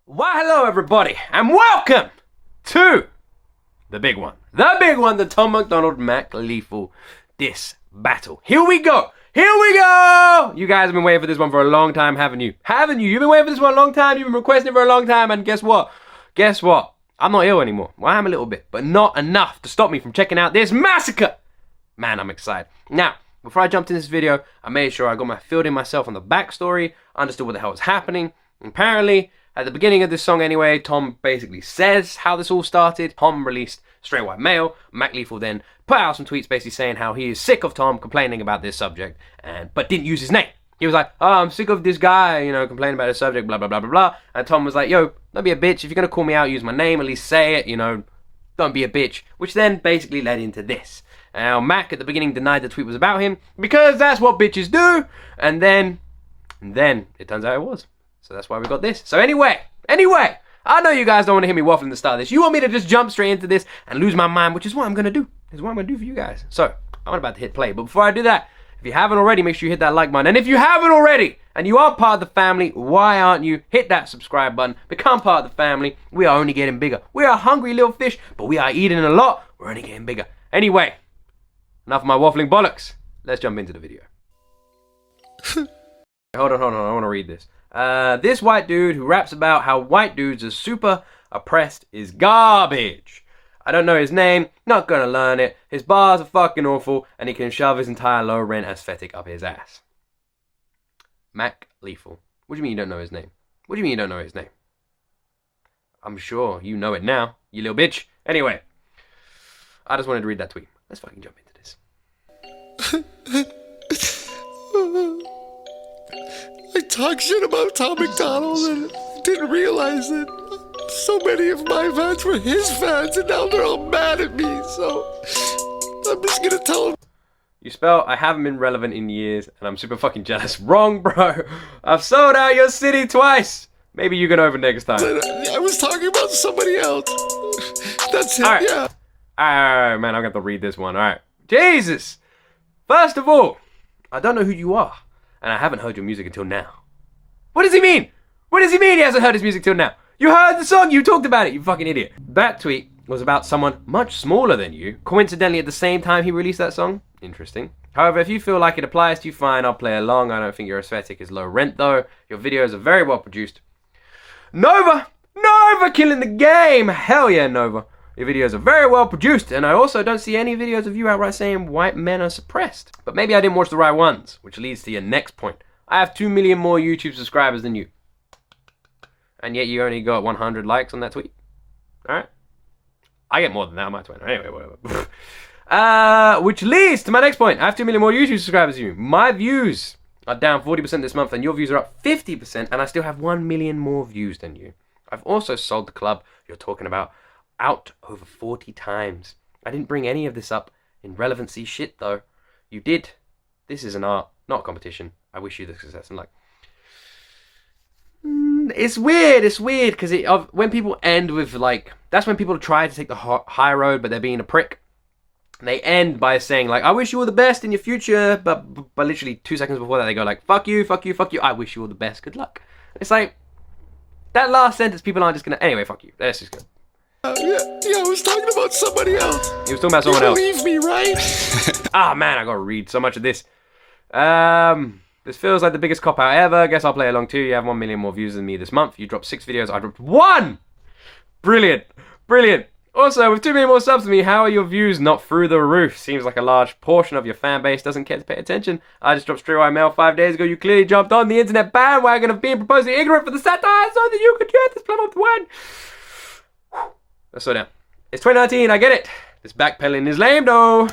Why, hello everybody, and welcome to the big one, the Tom MacDonald Mac Lethal Diss battle. Here we go. You guys have been waiting for this one for a long time, haven't you? You've been waiting for this one a long time, you've been requesting it for a long time, and guess what? I'm not ill anymore. Well, I am a little bit, but not enough to stop me from checking out this massacre. Man, I'm excited. Now, before I jumped in this video, I made sure I got my filled in myself on the backstory, understood what the hell was happening. Apparently, at the beginning of this song anyway, Tom basically says how this all started. Tom released Straight White Male. Mac Lethal then put out some tweets basically saying how he is sick of Tom complaining about this subject, but didn't use his name. He was like, oh, I'm sick of this guy, complaining about this subject, blah, blah, blah, blah, blah. And Tom was like, yo, don't be a bitch. If you're going to call me out, use my name, at least say it, don't be a bitch. Which then basically led into this. Now, Mac at the beginning denied the tweet was about him because that's what bitches do. And then it turns out it was. So that's why we got this. So anyway, I know you guys don't want to hear me waffling the start of this. You want me to just jump straight into this and lose my mind, which is what I'm going to do. This is what I'm going to do for you guys. So I'm about to hit play. But before I do that, if you haven't already, make sure you hit that like button. And if you haven't already, and you are part of the family, why aren't you? Hit that subscribe button. Become part of the family. We are only getting bigger. We are hungry little fish, but we are eating a lot. We're only getting bigger. Anyway, enough of my waffling bollocks. Let's jump into the video. Hold on. I want to read this. This white dude who raps about how white dudes are super oppressed is garbage. I don't know his name, not gonna learn it. His bars are fucking awful, and he can shove his entire low rent aesthetic up his ass. Mac Lethal. What do you mean you don't know his name? What do you mean you don't know his name? I'm sure you know it now, you little bitch. Anyway, I just wanted to read that tweet. Let's fucking jump into this. I talk shit about Tom MacDonald and didn't realize that so many of my fans were his fans, and now they're all mad at me, so I'm just gonna tell them. You spell I haven't been relevant in years, and I'm super fucking jealous. Wrong, bro. I've sold out your city twice. Maybe you can over next time. I was talking about somebody else. That's it, right. Yeah. Alright, man, I'm gonna have to read this one. Alright. Jesus! First of all, I don't know who you are, and I haven't heard your music until now. What does he mean? What does he mean he hasn't heard his music till now? You heard the song, you talked about it, you fucking idiot. That tweet was about someone much smaller than you, coincidentally at the same time he released that song. Interesting. However, if you feel like it applies to you, fine, I'll play along. I don't think your aesthetic is low rent though. Your videos are very well produced. Nova killing the game. Hell yeah, Nova. Your videos are very well produced, and I also don't see any videos of you outright saying white men are suppressed. But maybe I didn't watch the right ones, which leads to your next point. I have 2 million more YouTube subscribers than you. And yet you only got 100 likes on that tweet. Alright? I get more than that on my Twitter. Anyway, whatever. Which leads to my next point. I have 2 million more YouTube subscribers than you. My views are down 40% this month, and your views are up 50%, and I still have 1 million more views than you. I've also sold the club you're talking about out over 40 times. I didn't bring any of this up in relevancy shit, though. You did. This is an art, not a competition. I wish you the success and luck. It's weird, because when people end with, like, that's when people try to take the high road, but they're being a prick. And they end by saying, like, I wish you all the best in your future, but literally 2 seconds before that, they go, like, fuck you, I wish you all the best, good luck. It's like, that last sentence, people aren't just gonna, anyway, fuck you, let's just go. Yeah, I was talking about somebody else. He was talking about someone else. You believe me, right? Ah, man, I gotta read so much of this. This feels like the biggest cop-out ever. Guess I'll play along too. You have 1 million more views than me this month. You dropped 6 videos. I dropped 1! Brilliant. Also, with 2 million more subs than me, how are your views not through the roof? Seems like a large portion of your fan base doesn't care to pay attention. I just dropped Straight White Male 5 days ago. You clearly jumped on the internet bandwagon of being proposing ignorant for the satire so that you could get this platform to win. Let's slow down. It's 2019, I get it. This backpedaling is lame though.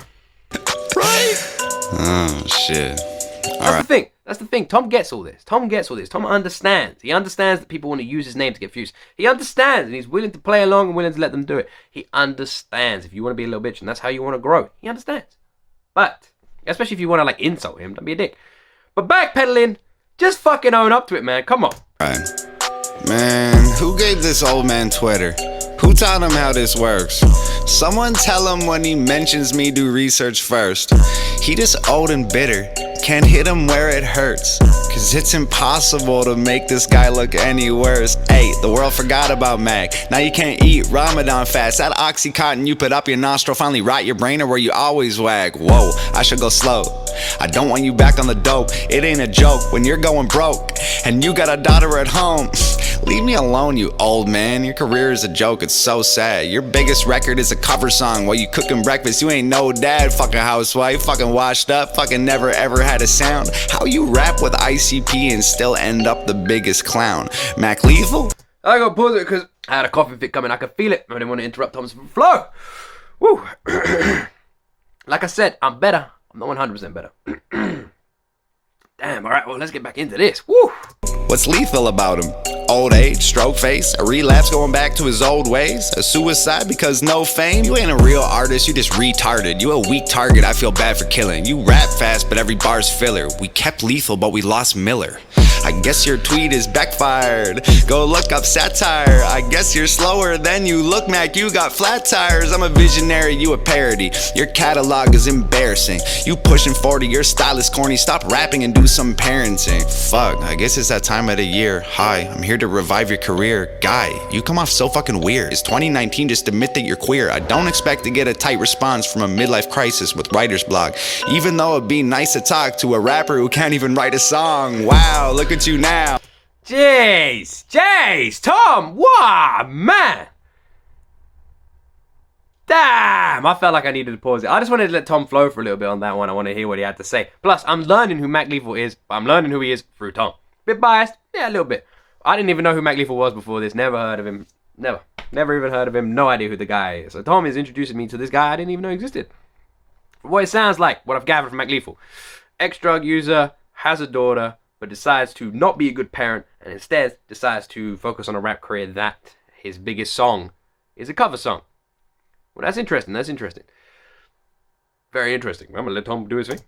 Right? Oh, shit. That's the thing. Tom gets all this. Tom understands. He understands that people want to use his name to get views. He understands, and he's willing to play along and willing to let them do it. He understands if you want to be a little bitch and that's how you want to grow. He understands. But, especially if you want to, like, insult him, don't be a dick. But backpedaling, just fucking own up to it, man. Come on. Right. Man, who gave this old man Twitter? Who taught him how this works? Someone tell him when he mentions me, do research first. He just old and bitter. can't hit him where it hurts, cause it's impossible to make this guy look any worse. Hey, the world forgot about Mac. Now you can't eat Ramadan fast. That Oxycontin you put up your nostril finally rot your brain, or where you always wag. Whoa, I should go slow. I don't want you back on the dope. It ain't a joke when you're going broke and you got a daughter at home. Leave me alone, you old man. Your career is a joke, it's so sad. Your biggest record is a cover song while you cooking breakfast. You ain't no dad, fucking housewife, fucking washed up, fucking never ever had a sound. How you rap with ICP and still end up the biggest clown? Mac Lethal? I gotta pause it because I had a coughing fit coming. I could feel it. I didn't want to interrupt Tom's flow. Woo. Like I said, I'm better. I'm not 100% better. Damn, alright, well, let's get back into this. Woo! What's lethal about him? Old age, stroke face, a relapse going back to his old ways, a suicide because no fame. You ain't a real artist, you just retarded. You a weak target, I feel bad for killing. You rap fast, but every bar's filler. We kept lethal, but we lost Miller. I guess your tweet is backfired. Go look up satire. I guess you're slower than you look, Mac. You got flat tires. I'm a visionary, you a parody. Your catalog is embarrassing. You pushing 40, your style is corny. Stop rapping and do some parenting. Fuck, I guess it's that time of the year. Hi, I'm here to revive your career. Guy, you come off so fucking weird. It's 2019, just admit that you're queer. I don't expect to get a tight response from a midlife crisis with writer's block, even though it'd be nice to talk to a rapper who can't even write a song. Wow, look at you now. Jeez, Tom, wow, man. Damn, I felt like I needed to pause it. I just wanted to let Tom flow for a little bit on that one. I want to hear what he had to say. Plus, I'm learning who Mac Lethal is, but I'm learning who he is through Tom. Bit biased, yeah, a little bit. I didn't even know who Mac Lethal was before this. Never heard of him. Never even heard of him. No idea who the guy is. So Tom is introducing me to this guy I didn't even know existed. From what it sounds like, what I've gathered from Mac Lethal. Ex-drug user, has a daughter, but decides to not be a good parent and instead decides to focus on a rap career that his biggest song is a cover song. Well, that's interesting. Very interesting. I'm gonna let Tom do his thing.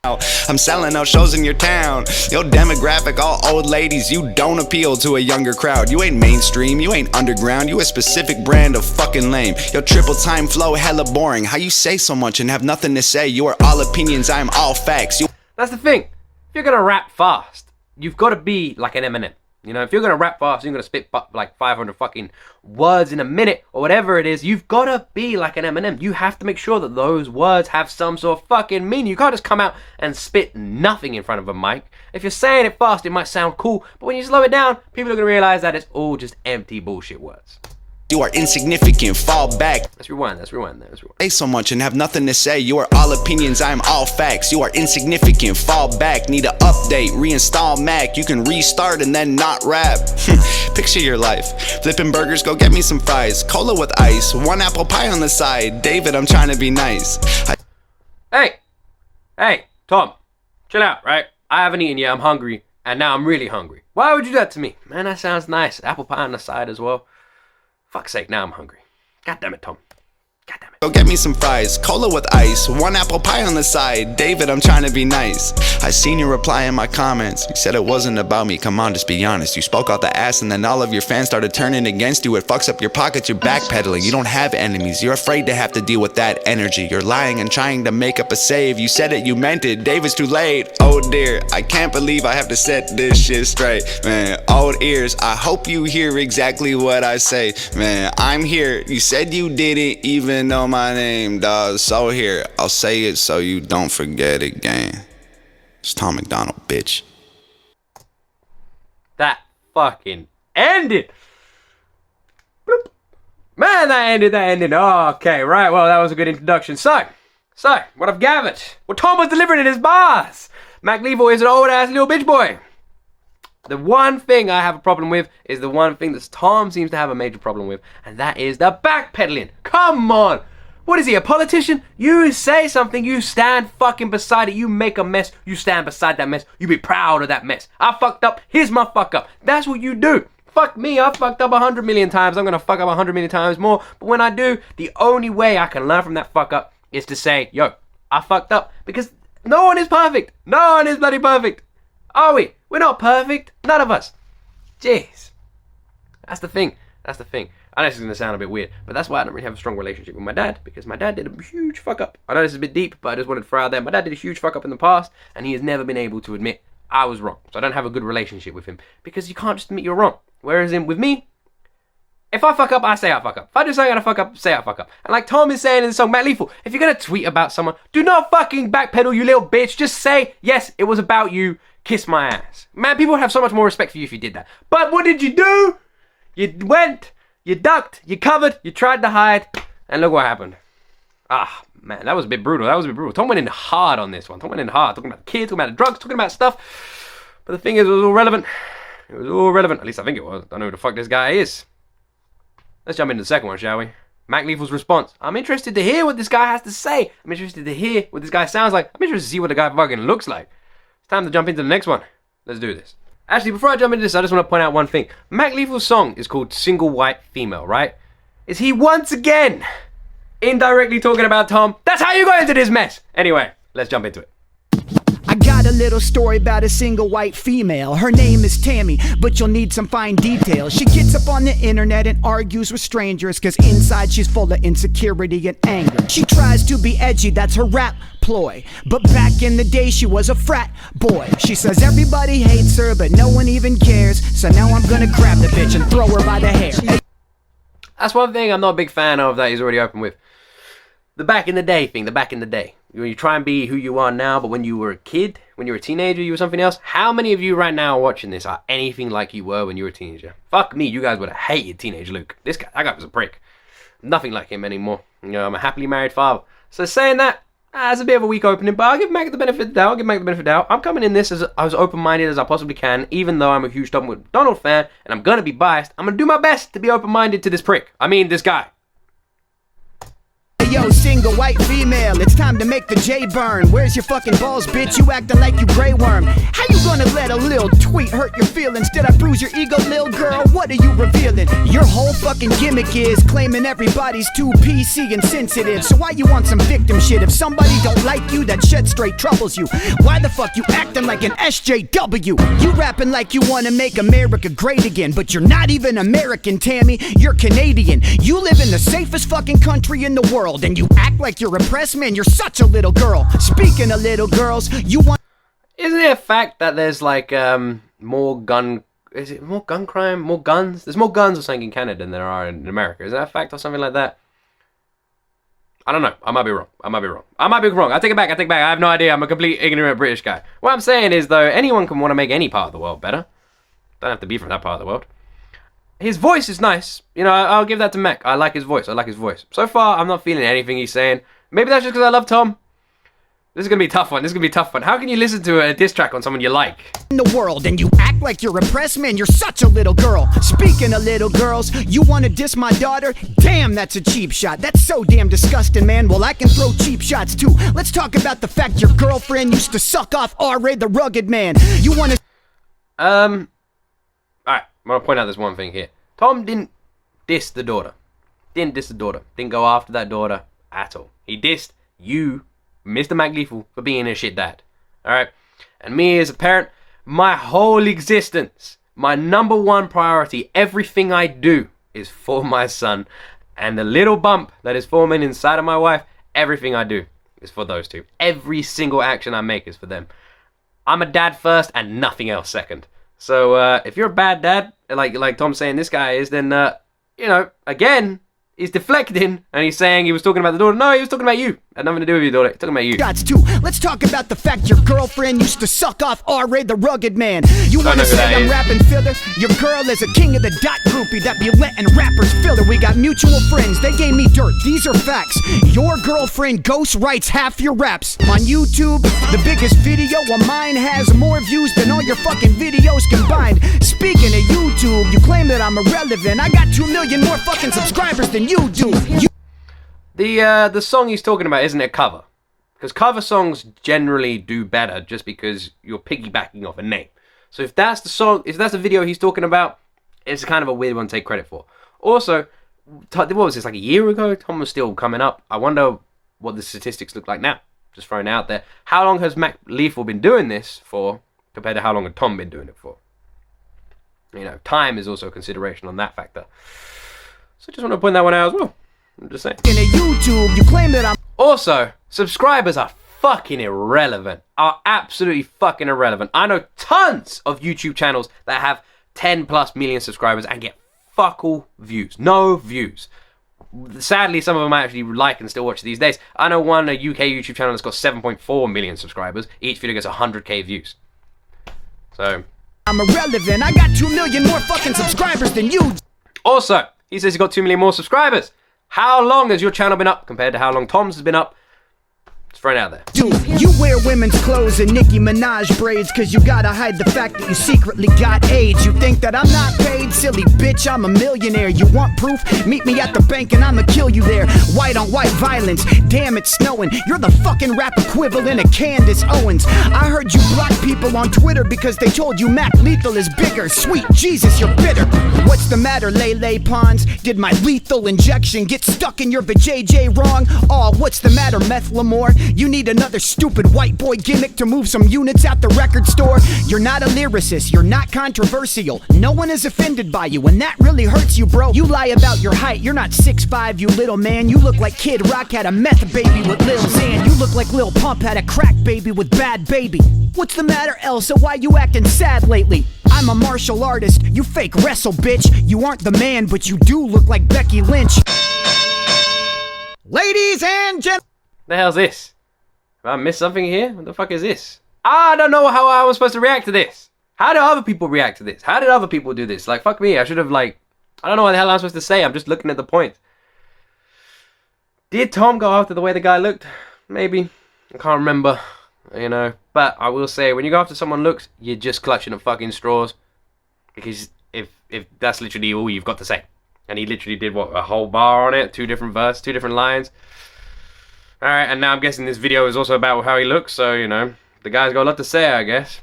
I'm selling out shows in your town. Your demographic, all old ladies. You don't appeal to a younger crowd. You ain't mainstream, you ain't underground. You a specific brand of fucking lame. Your triple time flow hella boring. How you say so much and have nothing to say? You are all opinions, I am all facts. That's the thing. If you're gonna rap fast, you've got to be like an Eminem. You know, if you're gonna rap fast, you're gonna spit like 500 fucking words in a minute or whatever it is. You've got to be like an Eminem. You have to make sure that those words have some sort of fucking meaning. You can't just come out and spit nothing in front of a mic. If you're saying it fast, it might sound cool, but when you slow it down, people are gonna realize that it's all just empty bullshit words. You are insignificant, fall back. Let's rewind. Say so much and have nothing to say. You are all opinions, I am all facts. You are insignificant, fall back. Need an update, reinstall Mac. You can restart and then not rap. Picture your life. Flipping burgers, go get me some fries. Cola with ice, one apple pie on the side. David, I'm trying to be nice. Hey, Tom, chill out, right? I haven't eaten yet, I'm hungry, and now I'm really hungry. Why would you do that to me? Man, that sounds nice. Apple pie on the side as well. Fuck's sake, now I'm hungry. God damn it, Tom. God damn it. Go get me some fries, cola with ice, one apple pie on the side. David, I'm trying to be nice. I seen your reply in my comments. You said it wasn't about me, come on, just be honest. You spoke out the ass and then all of your fans started turning against you. It fucks up your pockets, you're backpedaling. You don't have enemies, you're afraid to have to deal with that energy. You're lying and trying to make up a save. You said it, you meant it, David's too late. Oh dear, I can't believe I have to set this shit straight. Man, old ears, I hope you hear exactly what I say. Man, I'm here, you said you didn't even know my name, dawg. So here, I'll say it so you don't forget again. It's Tom MacDonald, bitch. That fucking ended. Bloop. Man, that ended. Oh, okay, right. Well, that was a good introduction. So, what I've gathered. What Tom was delivering in his bars. Mac Lethal is an old-ass little bitch boy. The one thing I have a problem with is the one thing that Tom seems to have a major problem with, and that is the backpedaling. Come on. What is he, a politician? You say something, you stand fucking beside it. You make a mess, you stand beside that mess. You be proud of that mess. I fucked up, here's my fuck up. That's what you do. Fuck me, I fucked up 100 million times. I'm gonna fuck up 100 million times more. But when I do, the only way I can learn from that fuck up is to say, yo, I fucked up. Because no one is perfect. No one is bloody perfect. Are we? We're not perfect. None of us. Jeez. That's the thing. That's the thing. I know this is going to sound a bit weird, but that's why I don't really have a strong relationship with my dad, because my dad did a huge fuck up. I know this is a bit deep, but I just wanted to throw out there. My dad did a huge fuck up in the past, and he has never been able to admit I was wrong. So I don't have a good relationship with him, because you can't just admit you're wrong. Whereas with me, if I fuck up, I say I fuck up. If I do something and I fuck up, say I fuck up. And like Tom is saying in the song, Matt Lethal, if you're going to tweet about someone, do not fucking backpedal, you little bitch. Just say, yes, it was about you. Kiss my ass. Man, people would have so much more respect for you if you did that. But what did you do? You went, you ducked, you covered, you tried to hide, and look what happened. Ah, man, that was a bit brutal. Tom went in hard on this one. Talking about the kids, talking about the drugs, talking about stuff. But the thing is, it was all relevant. At least I think it was. I don't know who the fuck this guy is. Let's jump into the second one, shall we? Mac Lethal's response. I'm interested to hear what this guy has to say. I'm interested to hear what this guy sounds like. I'm interested to see what the guy fucking looks like. It's time to jump into the next one. Let's do this. Actually, before I jump into this, I just want to point out one thing. Mac Lethal's song is called Single White Female, right? Is he once again indirectly talking about Tom? That's how you got into this mess. Anyway, let's jump into it. I got a little story about a single white female. Her name is Tammy, but you'll need some fine details. She gets up on the internet and argues with strangers, cause inside she's full of insecurity and anger. She tries to be edgy, that's her rap ploy, but back in the day she was a frat boy. She says everybody hates her, but no one even cares. So now I'm gonna grab the bitch and throw her by the hair. That's one thing I'm not a big fan of that he's already open with. The back in the day thing, the back in the day. When you try and be who you are now, but when you were a kid, when you were a teenager, you were something else. How many of you right now watching this are anything like you were when you were a teenager? Fuck me, you guys would have hated teenage Luke. That guy was a prick. Nothing like him anymore. You know, I'm a happily married father. So saying that, it's a bit of a weak opening, but I'll give Mac the benefit of the doubt. I'm coming in this as open-minded as I possibly can, even though I'm a huge Tom MacDonald fan, and I'm gonna be biased. I'm gonna do my best to be open-minded to this prick. I mean, this guy. Yo, single white female, it's time to make the J burn. Where's your fucking balls, bitch? You acting like you Grey Worm. How you gonna let a little tweet hurt your feelings? Did I bruise your ego, lil girl? What are you revealing? Your whole fucking gimmick is claiming everybody's too PC and sensitive. So why you want some victim shit? If somebody don't like you, that shit straight troubles you. Why the fuck you acting like an SJW? You rapping like you wanna make America great again, but you're not even American, Tammy. You're Canadian. You live in the safest fucking country in the world, and you act like you're repressed, man. You're such a little girl. Speaking of little girls, you want... Isn't it a fact that there's like more gun crime, more guns? There's more guns or something in Canada than there are in America. Is that a fact or something like that? I don't know. I might be wrong. I take it back. I have no idea. I'm a complete ignorant British guy. What I'm saying is, though, anyone can want to make any part of the world better. Don't have to be from that part of the world. His voice is nice. You know, I'll give that to Mac. I like his voice. So far, I'm not feeling anything he's saying. Maybe that's just because I love Tom. This is going to be a tough one. How can you listen to a diss track on someone you like? In the world, and you act like you're repressed, man. You're such a little girl. Speaking of little girls, you want to diss my daughter? Damn, that's a cheap shot. That's so damn disgusting, man. Well, I can throw cheap shots, too. Let's talk about the fact your girlfriend used to suck off R.A. the Rugged Man. You want to... Alright, I'm going to point out this one thing here. Tom didn't diss the daughter. Didn't go after that daughter at all. He dissed you, Mr. Mac Lethal, for being a shit dad. Alright? And me as a parent, my whole existence, my number one priority, everything I do is for my son. And the little bump that is forming inside of my wife, everything I do is for those two. Every single action I make is for them. I'm a dad first and nothing else second. So, if you're a bad dad, like Tom's saying this guy is, then, you know, again, he's deflecting, and he's saying he was talking about the daughter. No, he was talking about you. Had nothing to do with your daughter. He's talking about you. Shots too. Let's talk about the fact your girlfriend used to suck off R.A. the Rugged Man. You want to say I'm rapping filler? Your girl is a king of the dot groupie that be letting rappers fill her. We got mutual friends. They gave me dirt. These are facts. Your girlfriend ghost writes half your raps. On YouTube, the biggest video of mine has more views than all your fucking videos combined. Speaking of YouTube, you claim that I'm irrelevant. I got 2 million more fucking subscribers than you do. The song he's talking about isn't a cover. Because cover songs generally do better just because you're piggybacking off a name. So if that's the song, if that's the video he's talking about, it's kind of a weird one to take credit for. Also, what was this, like a year ago? Tom was still coming up. I wonder what the statistics look like now. Just throwing it out there. How long has Mac Lethal been doing this for compared to how long had Tom been doing it for? You know, time is also a consideration on that factor. So just want to point that one out as well. I'm just saying. In a YouTube, you claim that I'm Also, subscribers are fucking irrelevant. Are absolutely fucking irrelevant. I know tons of YouTube channels that have 10+ million subscribers and get fuck all views. No views. Sadly, some of them I actually like and still watch these days. I know one, a UK YouTube channel that's got 7.4 million subscribers. Each video gets 100k views. So, I'm irrelevant. I got 2 million more fucking subscribers than you. also, he says he's got 2 million more subscribers. How long has your channel been up compared to how long Tom's has been up? Just throw it out there. Dude, you wear women's clothes and Nicki Minaj braids cause you gotta hide the fact that you secretly got AIDS. You think that I'm not paid? Silly bitch, I'm a millionaire. You want proof? Meet me at the bank and I'ma kill you there. White on white violence, damn it's snowing. You're the fucking rap equivalent of Candace Owens. I heard you block people on Twitter because they told you Mac Lethal is bigger. Sweet Jesus, you're bitter. What's the matter, Lele Pons? Did my lethal injection get stuck in your vajayjay wrong? Aw, what's the matter, Meth Lamore? You need another stupid white boy gimmick to move some units at the record store? You're not a lyricist, you're not controversial. No one is offended by you, and that really hurts you, bro. You lie about your height, you're not 6'5", you little man. You look like Kid Rock had a meth baby with Lil Xan. You look like Lil Pump had a crack baby with Bad Baby. What's the matter, Elsa? Why you acting sad lately? I'm a martial artist, you fake wrestle, bitch. You aren't the man, but you do look like Becky Lynch. Ladies and gentlemen, The hell's this? Have I missed something here? What the fuck is this? I don't know how I was supposed to react to this. How do other people react to this? How did other people do this? Like, fuck me. I should have, like, I don't know what the hell I'm supposed to say. I'm just looking at the point. Did Tom go after the way the guy looked? Maybe. I can't remember. You know. But I will say, when you go after someone looks, you're just clutching at fucking straws. Because if that's literally all you've got to say. And he literally did, what, a whole bar on it? 2 different verses, 2 different lines. Alright, and now I'm guessing this video is also about how he looks, so, you know, the guy's got a lot to say, I guess.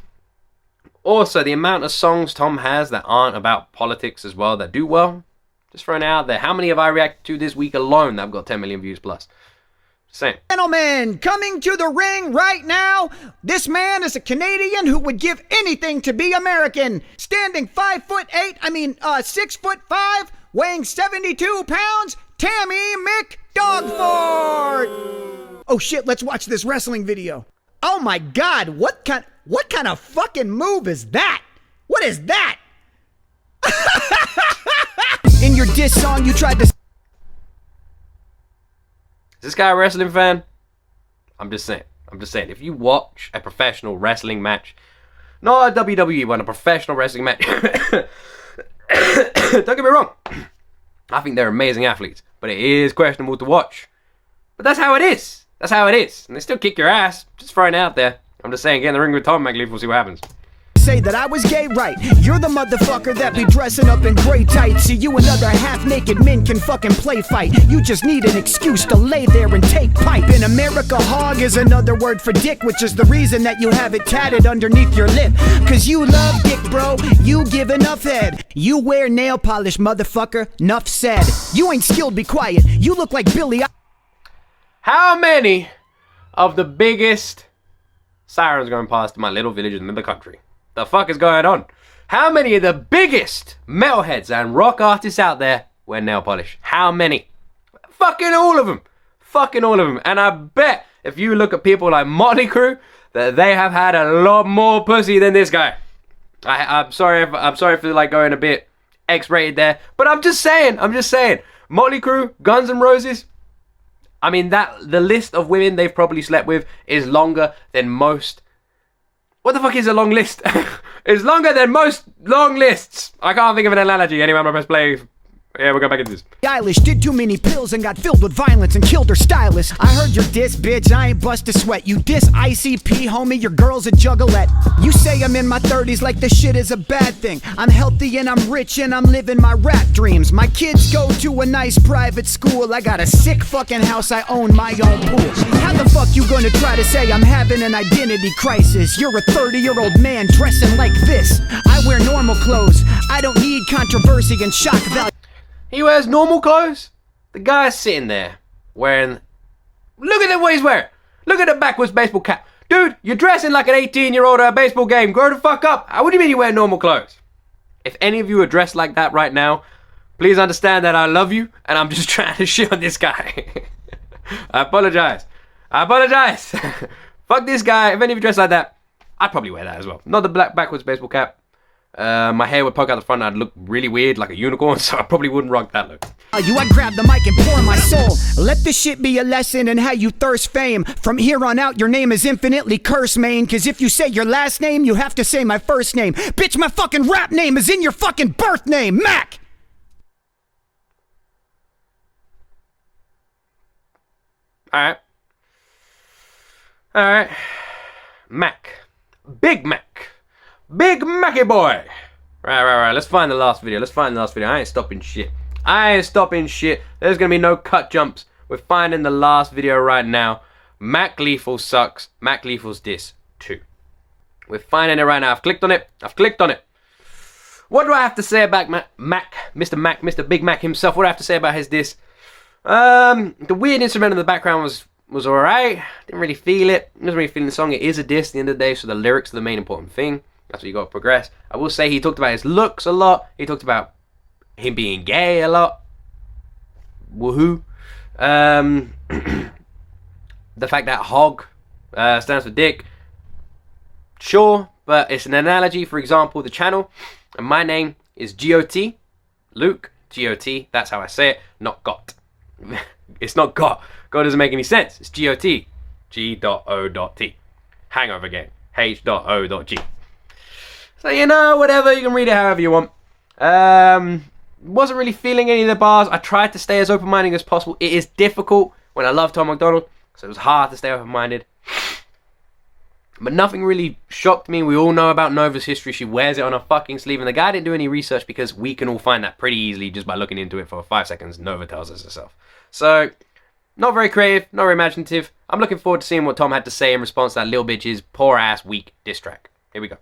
Also, the amount of songs Tom has that aren't about politics as well, that do well, just throwing it out there. How many have I reacted to this week alone that have got 10 million views plus? Just saying. gentlemen, coming to the ring right now, this man is a Canadian who would give anything to be American. Standing 6'5", weighing 72 pounds, Tammy McDogford. Oh shit, let's watch this wrestling video. Oh my god, what kind of fucking move is that? What is that? In your diss song, you tried to... Is this guy a wrestling fan? I'm just saying. If you watch a professional wrestling match, not a WWE one, a professional wrestling match, don't get me wrong, I think they're amazing athletes, but it is questionable to watch. But that's how it is. That's how it is. And they still kick your ass. Just throwing it out there. I'm just saying, get in the ring with Tom MacDonald, we'll see what happens. Say that I was gay, right? You're the motherfucker that be dressing up in gray tights. So you and other half-naked men can fucking play fight. You just need an excuse to lay there and take pipe. In America, hog is another word for dick, which is the reason that you have it tatted underneath your lip. Cause you love dick, bro. You give enough head. You wear nail polish, motherfucker. Nuff said. You ain't skilled, be quiet. You look like Billy. How many of the biggest sirens going past in my little village in the country? The fuck is going on? How many of the biggest metalheads and rock artists out there wear nail polish? How many? Fucking all of them. Fucking all of them. And I bet if you look at people like Motley Crue, that they have had a lot more pussy than this guy. I'm sorry for like going a bit X-rated there, but I'm just saying. Motley Crue, Guns N' Roses. I mean, the list of women they've probably slept with is longer than most. What the fuck is a long list? It's longer than most long lists. I can't think of an analogy. Anyway, I'm gonna press play. Yeah, we'll go back into this. Eilish did too many pills and got filled with violence and killed her stylist. I heard your diss, bitch. I ain't bust a sweat. You diss ICP, homie. Your girl's a juggalette. You say I'm in my 30s like this shit is a bad thing. I'm healthy and I'm rich and I'm living my rap dreams. My kids go to a nice private school. I got a sick fucking house. I own my own pool. How the fuck you gonna try to say I'm having an identity crisis? You're a 30-year-old man dressing like this. I wear normal clothes. I don't need controversy and shock value. He wears normal clothes. The guy's sitting there wearing... Look at what he's wearing. Look at the backwards baseball cap. Dude, you're dressing like an 18-year-old at a baseball game. Grow the fuck up. What do you mean you wear normal clothes? If any of you are dressed like that right now, please understand that I love you and I'm just trying to shit on this guy. I apologize. Fuck this guy. If any of you dress like that, I'd probably wear that as well. Not the black backwards baseball cap. My hair would poke out the front and I'd look really weird like a unicorn, so I probably wouldn't rock that look. I grab the mic and pour my soul. Let this shit be a lesson in how you thirst fame. From here on out, your name is infinitely cursed, man. Cause if you say your last name, you have to say my first name. Bitch, my fucking rap name is in your fucking birth name, Mac! Alright. Mac. Big Mac. Big Macky boy. Right. Let's find the last video. I ain't stopping shit. There's gonna be no cut jumps. We're finding the last video right now. Mac Lethal sucks. Mac Lethal's diss 2. We're finding it right now. I've clicked on it. What do I have to say about Mr. Big Mac himself? What do I have to say about his diss? The weird instrument in the background was alright. Didn't really feel it. Wasn't really feeling the song. It is a diss at the end of the day, so the lyrics are the main important thing. That's what you got to progress. I will say he talked about his looks a lot. He talked about him being gay a lot. Woohoo. The fact that hog stands for dick. Sure, but it's an analogy. For example, the channel. And my name is G.O.T. Luke. G.O.T. That's how I say it. Not got. It's not got. God doesn't make any sense. It's G.O.T. G.O.T. Hangover game. H.O.G. So, you know, whatever. You can read it however you want. Wasn't really feeling any of the bars. I tried to stay as open-minded as possible. It is difficult when I love Tom MacDonald, so it was hard to stay open-minded. But nothing really shocked me. We all know about Nova's history. She wears it on her fucking sleeve. And the guy didn't do any research because we can all find that pretty easily just by looking into it for 5 seconds. Nova tells us herself. So, not very creative, not very imaginative. I'm looking forward to seeing what Tom had to say in response to that little bitch's poor-ass, weak diss track. Here we go.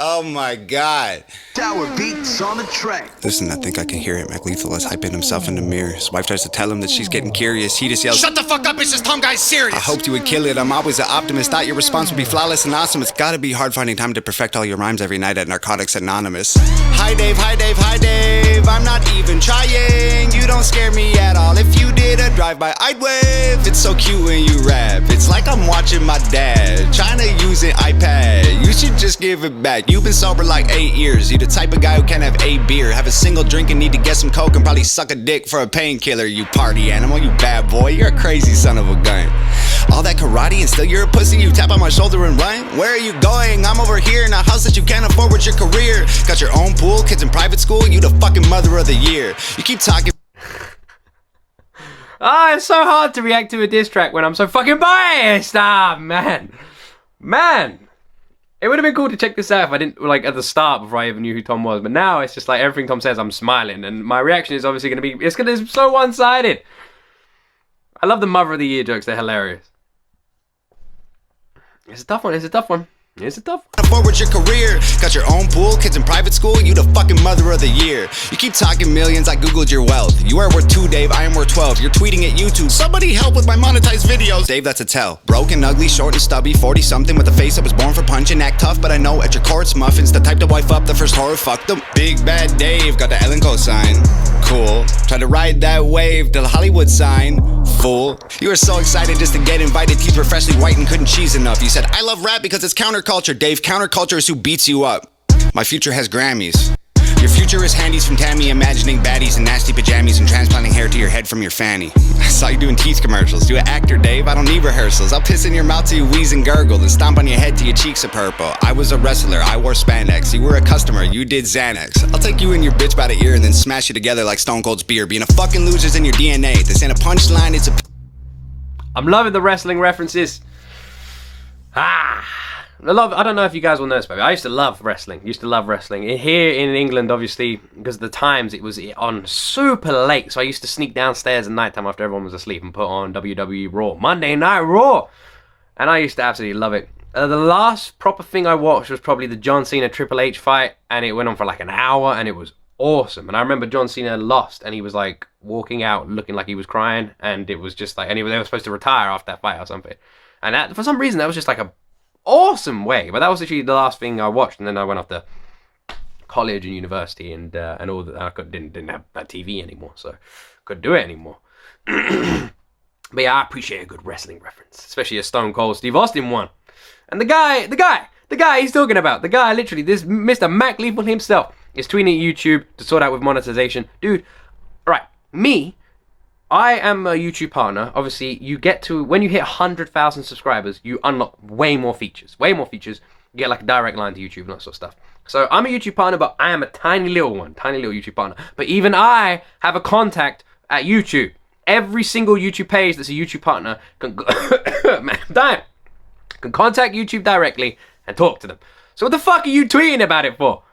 Oh my god. Tower beats on the track. Listen, I think I can hear it. Mac Lethal is hyping himself in the mirror. His wife tries to tell him that she's getting curious. He just yells, Shut the fuck up, it's just Tom Guy's serious. I hoped you would kill it. I'm always an optimist. Thought your response would be flawless and awesome. It's gotta be hard finding time to perfect all your rhymes every night at Narcotics Anonymous. Hi Dave, I'm not even trying. You don't scare me at all. If you did a drive-by, I'd wave. It's so cute when you rap. It's like I'm watching my dad trying to use an iPad. You should just give it back. You've been sober like 8 years. You the type of guy who can't have 8 beer. Have a single drink and need to get some coke and probably suck a dick for a painkiller. You party animal, you bad boy. You're a crazy son of a gun. All that karate and still you're a pussy. You tap on my shoulder and run. Where are you going? I'm over here in a house that you can't afford with your career. Got your own pool, kids in private school. You the fucking mother of the year. You keep talking. It's so hard to react to a diss track when I'm so fucking biased. Man. It would have been cool to check this out if I didn't, like, at the start before I even knew who Tom was. But now it's just like everything Tom says, I'm smiling. And my reaction is obviously going to be, it's going to be so one-sided. I love the Mother of the Year jokes. They're hilarious. It's a tough one. Forward your career. Got your own pool, kids in private school. You the fucking mother of the year. You keep talking millions, I googled your wealth. You are worth 2, Dave, I am worth 12. You're tweeting at YouTube. Somebody help with my monetized videos. Dave, that's a tell. Broken, ugly, short and stubby, 40 something with a face that was born for punching. Act tough, but I know at your courts muffins. The type to wife up the first horror, fuck them. Big bad Dave, got the Ellen cosign. Cool. Try to ride that wave till the Hollywood sign. Fool. You were so excited just to get invited. Teeth were freshly white and couldn't cheese enough. You said, I love rap because it's counterculture. Dave, counterculture is who beats you up. My future has Grammys. Your future is handies from Tammy, imagining baddies in nasty pajamas and transplanting hair to your head from your fanny. I saw you doing teeth commercials. You an actor, Dave. I don't need rehearsals. I'll piss in your mouth till you wheeze and gurgle and stomp on your head till your cheeks are purple. I was a wrestler. I wore spandex. You were a customer. You did Xanax. I'll take you and your bitch by the ear and then smash you together like Stone Cold's beer. Being a fucking loser's in your DNA. This ain't a punchline. It's a... I'm loving the wrestling references. I don't know if you guys will know this, but I used to love wrestling. Here in England, obviously, because of the times, it was on super late. So I used to sneak downstairs at nighttime after everyone was asleep and put on WWE Raw. Monday Night Raw. And I used to absolutely love it. The last proper thing I watched was probably the John Cena Triple H fight. And it went on for like an hour and it was awesome. And I remember John Cena lost and he was like walking out looking like he was crying. And it was just like, and they were supposed to retire after that fight or something. And that, for some reason, that was just like a awesome way. But that was actually the last thing I watched, and then I went off to college and university and all that. I didn't have a TV anymore, so couldn't do it anymore. But yeah, I appreciate a good wrestling reference, especially a Stone Cold Steve Austin one. And the guy he's talking about, the guy literally, this Mr. Mac Lethal himself is tweeting at YouTube to sort out with monetization. Dude, right, I am a YouTube partner. Obviously, you get to, when you hit 100,000 subscribers, you unlock way more features. You get like a direct line to YouTube and that sort of stuff. So I'm a YouTube partner, but I am a tiny little YouTube partner. But even I have a contact at YouTube. Every single YouTube page that's a YouTube partner can contact YouTube directly and talk to them. So what the fuck are you tweeting about it for?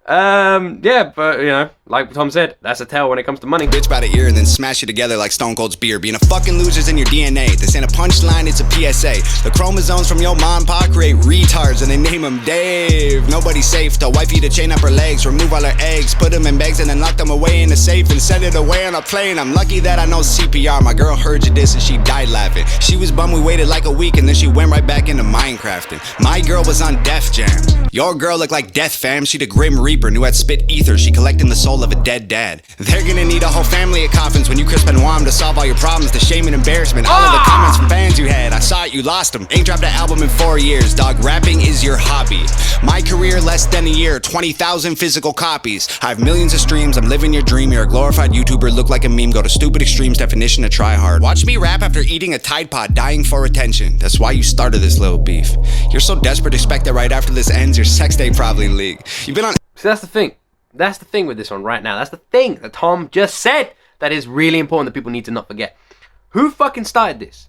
Yeah, but you know, like Tom said, that's a tell when it comes to money. Bitch by the ear and then smash you together like Stone Cold's beer. Being a fucking loser's in your DNA. This ain't a punchline, it's a PSA. The chromosomes from your mom and pop create retards and they name them Dave. Nobody's safe to wifey to chain up her legs, remove all her eggs, put them in bags and then lock them away in a safe and send it away on a plane. I'm lucky that I know CPR. My girl heard you this and she died laughing. She was bummed we waited like a week and then she went right back into Minecrafting. My girl was on Def Jam. Your girl looked like Death Fam. She the Grim Reaper. Knew I'd spit ether, she collecting the soul of a dead dad. They're gonna need a whole family of coffins when you crisp and warm to solve all your problems. The shame and embarrassment, all of the comments from fans you had. I saw it, you lost them. Ain't dropped an album in 4 years, dog. Rapping is your hobby. My career less than a year, 20,000 physical copies. I have millions of streams, I'm living your dream. You're a glorified YouTuber, look like a meme. Go to stupid extremes, definition of try hard. Watch me rap after eating a Tide Pod, dying for attention. That's why you started this little beef. You're so desperate, expect that right after this ends, your sex day probably leak. You've been on. So that's the thing. That's the thing with this one right now. That's the thing that Tom just said that is really important that people need to not forget. Who fucking started this?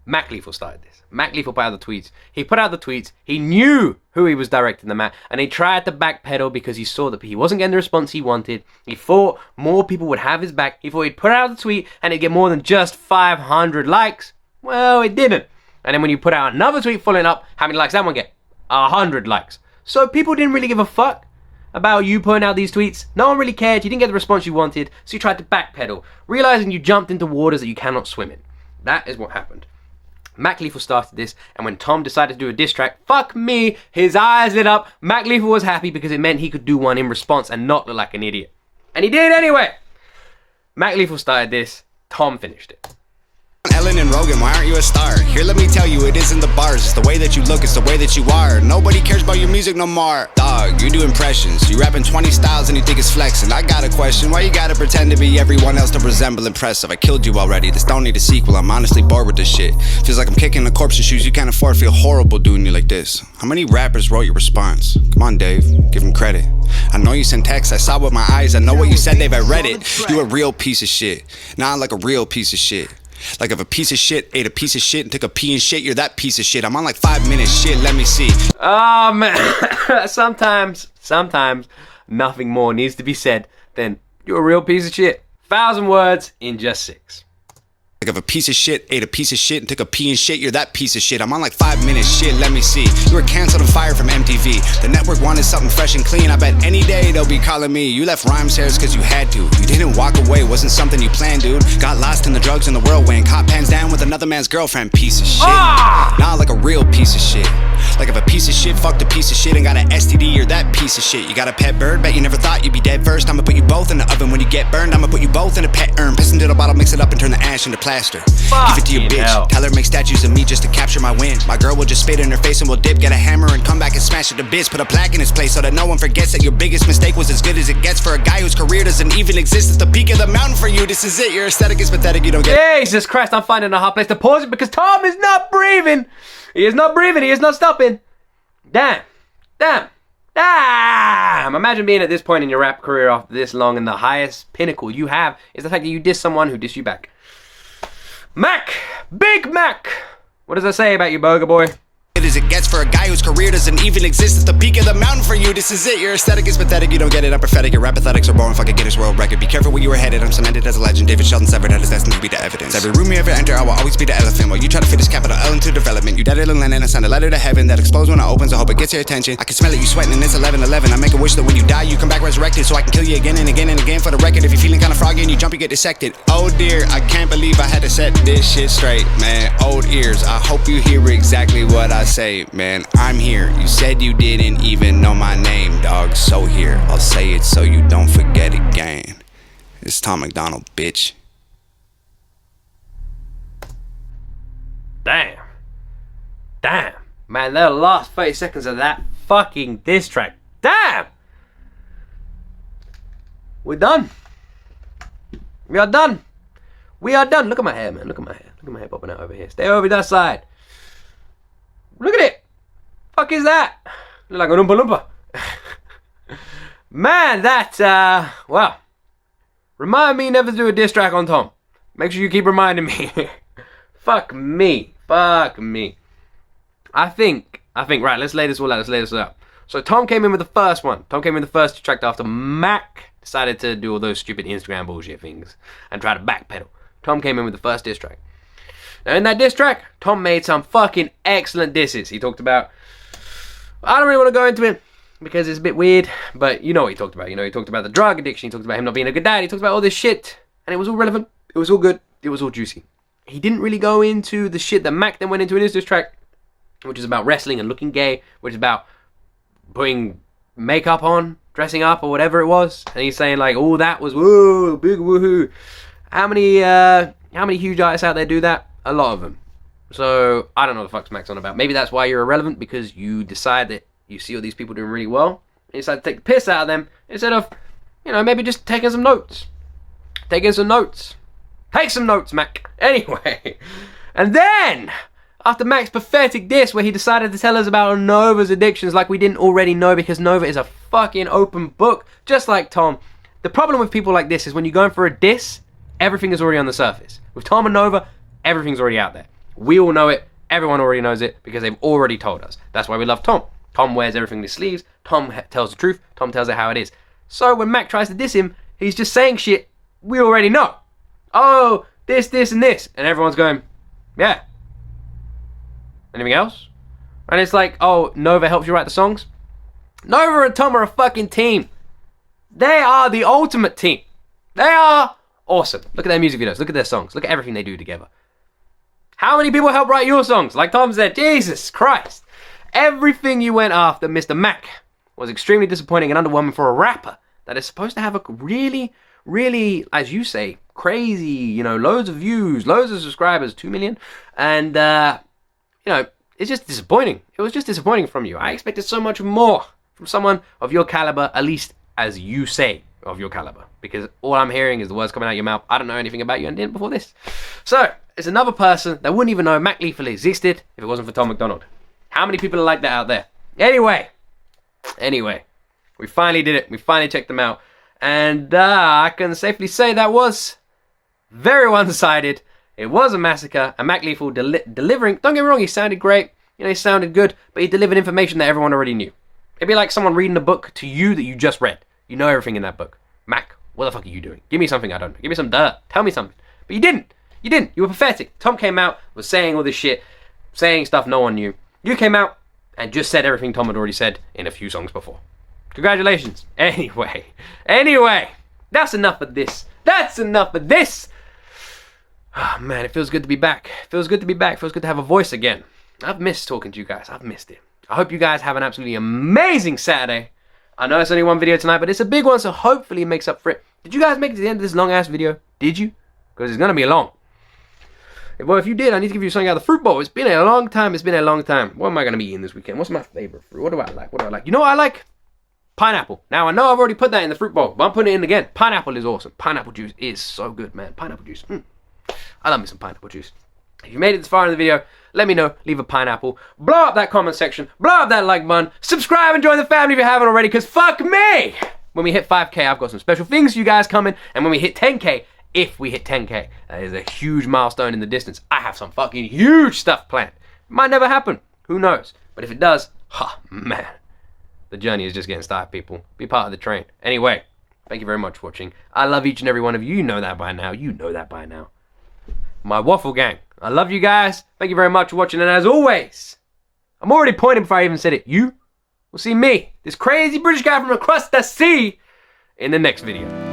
Mac Lethal started this. Mac Lethal put out the tweets. He put out the tweets. He knew who he was directing them at, and he tried to backpedal because he saw that he wasn't getting the response he wanted. He thought more people would have his back. He thought he'd put out the tweet and it'd get more than just 500 likes. Well, it didn't. And then when you put out another tweet following up, how many likes that one get? 100 likes. So people didn't really give a fuck about you putting out these tweets. No one really cared. You didn't get the response you wanted, so you tried to backpedal, realizing you jumped into waters that you cannot swim in. That is what happened. Mac Lethal started this, and when Tom decided to do a diss track, fuck me, his eyes lit up. Mac Lethal was happy because it meant he could do one in response and not look like an idiot. And he did anyway. Mac Lethal started this, Tom finished it. Ellen and Rogan, why aren't you a star? Here, let me tell you, it isn't the bars. It's the way that you look, it's the way that you are. Nobody cares about your music no more. Dog, you do impressions. You rapping 20 styles and you think it's flexing. I got a question, why you gotta pretend to be everyone else to resemble impressive? I killed you already, this don't need a sequel. I'm honestly bored with this shit. Feels like I'm kicking the corpse's shoes you can't afford. Feel horrible doing you like this. How many rappers wrote your response? Come on, Dave, give him credit. I know you sent texts, I saw with my eyes. I know what you said, Dave, I read it. You a real piece of shit. Nah, like a real piece of shit. Like if a piece of shit ate a piece of shit and took a pee and shit, you're that piece of shit. I'm on like 5 minutes shit, let me see. Oh man, sometimes nothing more needs to be said than you're a real piece of shit. 1,000 words in just 6. Like if a piece of shit ate a piece of shit and took a pee and shit, you're that piece of shit. I'm on like 5 minutes shit, let me see. You were canceled and fired from MTV. The network wanted something fresh and clean. I bet any day they'll be calling me. You left rhymes hairs cause you had to. You didn't walk away, wasn't something you planned, dude. Got lost in the drugs and the whirlwind. Caught pants down with another man's girlfriend. Piece of shit. Nah, like a real piece of shit. Like if a piece of shit fucked a piece of shit and got an STD, you're that piece of shit. You got a pet bird, bet you never thought you'd be dead first. I'ma put you both in the oven. When you get burned, I'ma put you both in a pet urn. Piss into the bottle, mix it up and turn the ash into plaster. Give it to your bitch, hell. Tell her make statues of me just to capture my win. My girl will just spit in her face and we'll dip. Get a hammer and come back and smash it to bits. Put a plaque in his place so that no one forgets that your biggest mistake was as good as it gets. For a guy whose career doesn't even exist, it's the peak of the mountain for you. This is it, your aesthetic is pathetic, you don't get it. Jesus Christ, I'm finding a hard place to pause it because Tom is not breathing. He is not breathing, he is not stopping. Damn. Imagine being at this point in your rap career after this long and the highest pinnacle you have is the fact that you diss someone who dissed you back. Mac! Big Mac! What does that say about you, Burger Boy? As it gets for a guy whose career doesn't even exist, it's the peak of the mountain for you. This is it, your aesthetic is pathetic, you don't get it. I'm prophetic, your rap athletics are boring, fucking Guinness World Record. Be careful where you were headed, I'm cemented as a legend. David Sheldon severed head is destined to be the evidence. Every room you ever enter, I will always be the elephant. While you try to fit this capital L into development. You dead it in London, I send a letter to heaven that explodes when it opens. I hope it gets your attention. I can smell it, you sweating, and it's 11:11. I make a wish that when you die, you come back resurrected, so I can kill you again and again and again for the record. If you're feeling kinda froggy and you jump, you get dissected. Oh dear, I can't believe I had to set this shit straight, man. Old ears, I hope you hear exactly what I say, man, I'm here. You said you didn't even know my name, dog. So here, I'll say it so you don't forget again. It's Tom MacDonald, bitch. Damn. Damn. Man, the last 30 seconds of that fucking diss track. Damn! We're done. We are done. We are done. Look at my hair, man. Look at my hair. Look at my hair popping out over here. Stay over that side. Look at it. Fuck is that? Look like a Oompa Loompa. Man, that, well. Remind me never to do a diss track on Tom. Make sure you keep reminding me. Fuck me. Fuck me. I think, right, let's lay this all out. So Tom came in with the first one. Tom came in with the first track after Mac decided to do all those stupid Instagram bullshit things and try to backpedal. Tom came in with the first diss track. Now in that diss track, Tom made some fucking excellent disses. He talked about, I don't really want to go into it because it's a bit weird, but you know what he talked about. You know, he talked about the drug addiction, he talked about him not being a good dad, he talked about all this shit, and it was all relevant, it was all good, it was all juicy. He didn't really go into the shit that Mac then went into in his diss track, which is about wrestling and looking gay, which is about putting makeup on, dressing up, or whatever it was. And he's saying like, oh, that was woo, big woohoo. How many huge artists out there do that? A lot of them. So I don't know what the fuck's Mac's on about. Maybe that's why you're irrelevant, because you decide that you see all these people doing really well, and you decide to take the piss out of them instead of, you know, maybe just taking some notes. Take some notes, Mac. Anyway, and then after Mac's pathetic diss where he decided to tell us about Nova's addictions like we didn't already know, because Nova is a fucking open book, just like Tom. The problem with people like this is when you're going for a diss, everything is already on the surface. With Tom and Nova, everything's already out there. We all know it. Everyone already knows it because they've already told us. That's why we love Tom. Tom wears everything in his sleeves. Tom tells the truth. Tom tells it how it is. So when Mac tries to diss him, he's just saying shit we already know. Oh, this, and this. And everyone's going, yeah. Anything else? And it's like, oh, Nova helps you write the songs? Nova and Tom are a fucking team. They are the ultimate team. They are awesome. Look at their music videos. Look at their songs. Look at everything they do together. How many people help write your songs? Like Tom said, Jesus Christ. Everything you went after, Mr. Mac, was extremely disappointing and underwhelming for a rapper that is supposed to have a really, really, as you say, crazy, you know, loads of views, loads of subscribers, 2 million. And, you know, it's just disappointing. It was just disappointing from you. I expected so much more from someone of your caliber, at least as you say of your caliber. Because all I'm hearing is the words coming out of your mouth. I don't know anything about you and didn't before this. So, it's another person that wouldn't even know Mac Lethal existed if it wasn't for Tom MacDonald. How many people are like that out there? Anyway, we finally did it. We finally checked them out. And I can safely say that was very one-sided. It was a massacre. And Mac Lethal delivering, don't get me wrong, he sounded great. You know, he sounded good. But he delivered information that everyone already knew. It'd be like someone reading a book to you that you just read. You know everything in that book. Mac, what the fuck are you doing? Give me something I don't know. Give me some dirt. Tell me something. But you didn't. You didn't. You were pathetic. Tom came out, was saying all this shit, saying stuff no one knew. You came out and just said everything Tom had already said in a few songs before. Congratulations. Anyway, that's enough of this. That's enough of this. Oh, man, it feels good to be back. Feels good to have a voice again. I've missed talking to you guys. I've missed it. I hope you guys have an absolutely amazing Saturday. I know it's only one video tonight, but it's a big one, so hopefully it makes up for it. Did you guys make it to the end of this long-ass video? Did you? Because it's going to be long. Well, if you did, I need to give you something out of the fruit bowl. It's been a long time. What am I going to be eating this weekend? What's my favorite fruit? What do I like? You know what I like? Pineapple. Now, I know I've already put that in the fruit bowl, but I'm putting it in again. Pineapple is awesome. Pineapple juice is so good, man. Pineapple juice. I love me some pineapple juice. If you made it this far in the video, let me know. Leave a pineapple. Blow up that comment section. Blow up that like button. Subscribe and join the family if you haven't already, because fuck me! When we hit 5K, I've got some special things for you guys coming. And when we hit 10K, if we hit 10K, that is a huge milestone in the distance. I have some fucking huge stuff planned. It might never happen. Who knows? But if it does, man. The journey is just getting started, people. Be part of the train. Anyway, thank you very much for watching. I love each and every one of you. You know that by now. My waffle gang. I love you guys. Thank you very much for watching. And as always, I'm already pointing before I even said it. You will see me, this crazy British guy from across the sea, in the next video.